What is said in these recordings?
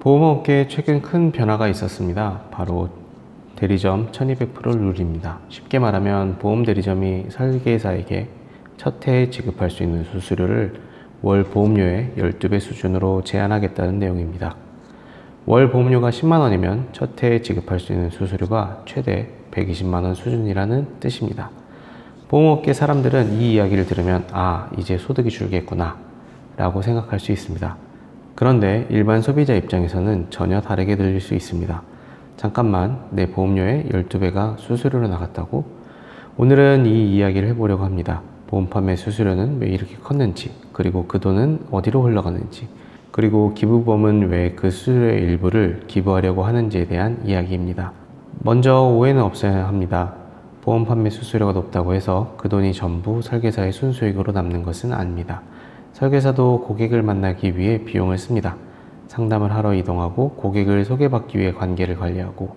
보험업계에 최근 큰 변화가 있었습니다. 바로 대리점 1200% 룰입니다. 쉽게 말하면 보험 대리점이 설계사에게 첫 해에 지급할 수 있는 수수료를 월 보험료의 12배 수준으로 제한하겠다는 내용입니다. 월 보험료가 10만원이면 첫 해에 지급할 수 있는 수수료가 최대 120만원 수준이라는 뜻입니다. 보험업계 사람들은 이 이야기를 들으면 이제 소득이 줄겠구나 라고 생각할 수 있습니다. 그런데 일반 소비자 입장에서는 전혀 다르게 들릴 수 있습니다. 잠깐만, 내 보험료의 12배가 수수료로 나갔다고? 오늘은 이 이야기를 해보려고 합니다. 보험 판매 수수료는 왜 이렇게 컸는지, 그리고 그 돈은 어디로 흘러가는지, 그리고 기부보험은 왜 그 수수료의 일부를 기부하려고 하는지에 대한 이야기입니다. 먼저 오해는 없어야 합니다. 보험 판매 수수료가 높다고 해서 그 돈이 전부 설계사의 순수익으로 남는 것은 아닙니다. 설계사도 고객을 만나기 위해 비용을 씁니다. 상담을 하러 이동하고 고객을 소개받기 위해 관계를 관리하고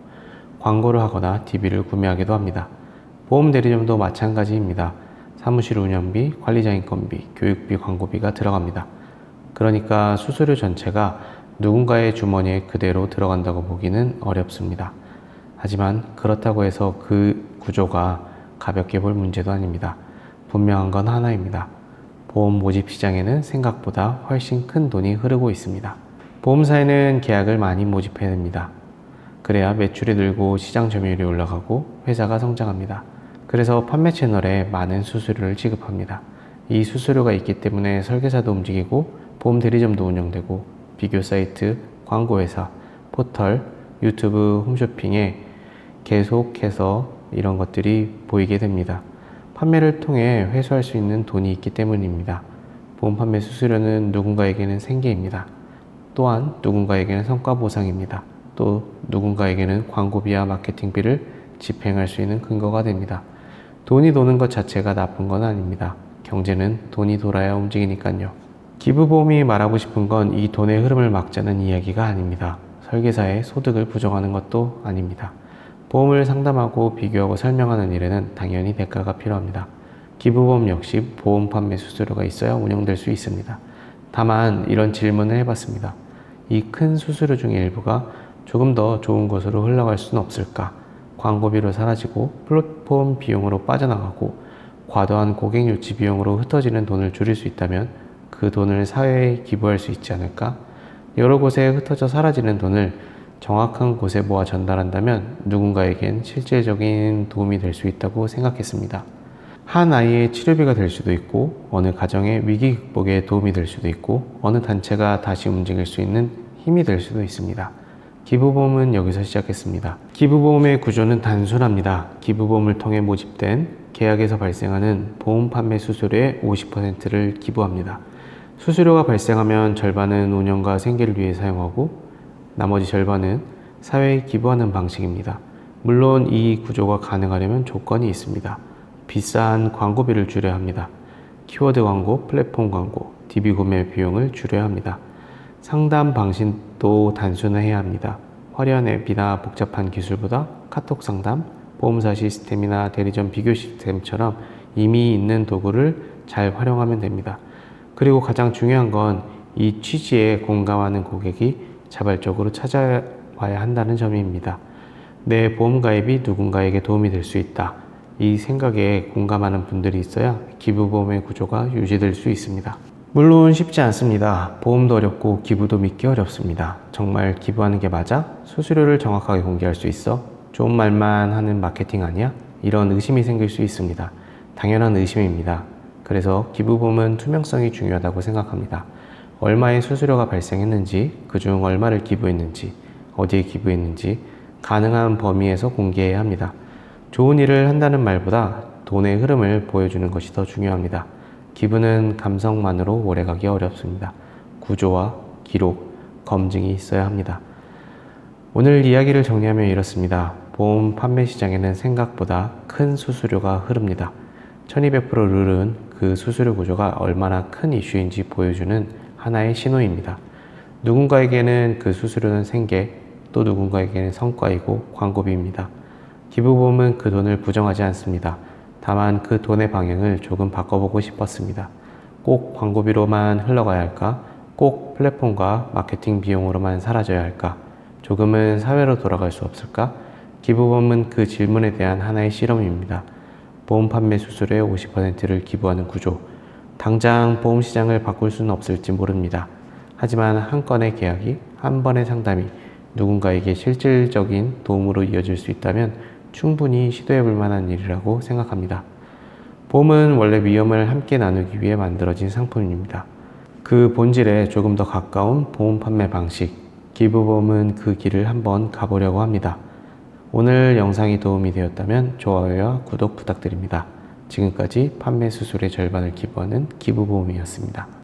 광고를 하거나 DB를 구매하기도 합니다. 보험 대리점도 마찬가지입니다. 사무실 운영비, 관리자 인건비, 교육비, 광고비가 들어갑니다. 그러니까 수수료 전체가 누군가의 주머니에 그대로 들어간다고 보기는 어렵습니다. 하지만 그렇다고 해서 그 구조가 가볍게 볼 문제도 아닙니다. 분명한 건 하나입니다. 보험 모집 시장에는 생각보다 훨씬 큰 돈이 흐르고 있습니다. 보험사에는 계약을 많이 모집해야 됩니다. 그래야 매출이 늘고 시장 점유율이 올라가고 회사가 성장합니다. 그래서 판매 채널에 많은 수수료를 지급합니다. 이 수수료가 있기 때문에 설계사도 움직이고 보험 대리점도 운영되고 비교 사이트, 광고회사, 포털, 유튜브, 홈쇼핑에 계속해서 이런 것들이 보이게 됩니다. 판매를 통해 회수할 수 있는 돈이 있기 때문입니다. 보험 판매 수수료는 누군가에게는 생계입니다. 또한 누군가에게는 성과 보상입니다. 또 누군가에게는 광고비와 마케팅비를 집행할 수 있는 근거가 됩니다. 돈이 도는 것 자체가 나쁜 건 아닙니다. 경제는 돈이 돌아야 움직이니까요. 기부보험이 말하고 싶은 건 이 돈의 흐름을 막자는 이야기가 아닙니다. 설계사의 소득을 부정하는 것도 아닙니다. 보험을 상담하고 비교하고 설명하는 일에는 당연히 대가가 필요합니다. 기부보험 역시 보험 판매 수수료가 있어야 운영될 수 있습니다. 다만 이런 질문을 해봤습니다. 이 큰 수수료 중의 일부가 조금 더 좋은 곳으로 흘러갈 수는 없을까? 광고비로 사라지고 플랫폼 비용으로 빠져나가고 과도한 고객 유치 비용으로 흩어지는 돈을 줄일 수 있다면 그 돈을 사회에 기부할 수 있지 않을까? 여러 곳에 흩어져 사라지는 돈을 정확한 곳에 모아 전달한다면 누군가에겐 실질적인 도움이 될 수 있다고 생각했습니다. 한 아이의 치료비가 될 수도 있고 어느 가정의 위기 극복에 도움이 될 수도 있고 어느 단체가 다시 움직일 수 있는 힘이 될 수도 있습니다. 기부보험은 여기서 시작했습니다. 기부보험의 구조는 단순합니다. 기부보험을 통해 모집된 계약에서 발생하는 보험 판매 수수료의 50%를 기부합니다. 수수료가 발생하면 절반은 운영과 생계를 위해 사용하고 나머지 절반은 사회에 기부하는 방식입니다. 물론 이 구조가 가능하려면 조건이 있습니다. 비싼 광고비를 줄여야 합니다. 키워드 광고, 플랫폼 광고, DB 구매 비용을 줄여야 합니다. 상담 방식도 단순화해야 합니다. 화려한 앱이나 복잡한 기술보다 카톡 상담, 보험사 시스템이나 대리점 비교 시스템처럼 이미 있는 도구를 잘 활용하면 됩니다. 그리고 가장 중요한 건 이 취지에 공감하는 고객이 자발적으로 찾아와야 한다는 점입니다. 내 보험 가입이 누군가에게 도움이 될 수 있다. 이 생각에 공감하는 분들이 있어야 기부보험의 구조가 유지될 수 있습니다. 물론 쉽지 않습니다. 보험도 어렵고 기부도 믿기 어렵습니다. 정말 기부하는 게 맞아? 수수료를 정확하게 공개할 수 있어? 좋은 말만 하는 마케팅 아니야? 이런 의심이 생길 수 있습니다. 당연한 의심입니다. 그래서 기부보험은 투명성이 중요하다고 생각합니다. 얼마의 수수료가 발생했는지, 그중 얼마를 기부했는지, 어디에 기부했는지 가능한 범위에서 공개해야 합니다. 좋은 일을 한다는 말보다 돈의 흐름을 보여주는 것이 더 중요합니다. 기부는 감성만으로 오래가기 어렵습니다. 구조와 기록, 검증이 있어야 합니다. 오늘 이야기를 정리하면 이렇습니다. 보험 판매 시장에는 생각보다 큰 수수료가 흐릅니다. 1200% 룰은 그 수수료 구조가 얼마나 큰 이슈인지 보여주는 하나의 신호입니다. 누군가에게는 그 수수료는 생계, 또 누군가에게는 성과이고 광고비입니다. 기부보험은 그 돈을 부정하지 않습니다. 다만 그 돈의 방향을 조금 바꿔보고 싶었습니다. 꼭 광고비로만 흘러가야 할까? 꼭 플랫폼과 마케팅 비용으로만 사라져야 할까? 조금은 사회로 돌아갈 수 없을까? 기부보험은 그 질문에 대한 하나의 실험입니다. 보험 판매 수수료의 50%를 기부하는 구조. 당장 보험 시장을 바꿀 수는 없을지 모릅니다. 하지만 한 건의 계약이, 한 번의 상담이 누군가에게 실질적인 도움으로 이어질 수 있다면 충분히 시도해 볼 만한 일이라고 생각합니다. 보험은 원래 위험을 함께 나누기 위해 만들어진 상품입니다. 그 본질에 조금 더 가까운 보험 판매 방식, 기부보험은 그 길을 한번 가보려고 합니다. 오늘 영상이 도움이 되었다면 좋아요와 구독 부탁드립니다. 지금까지 판매 수수료의 절반을 기부하는 기부보험이었습니다.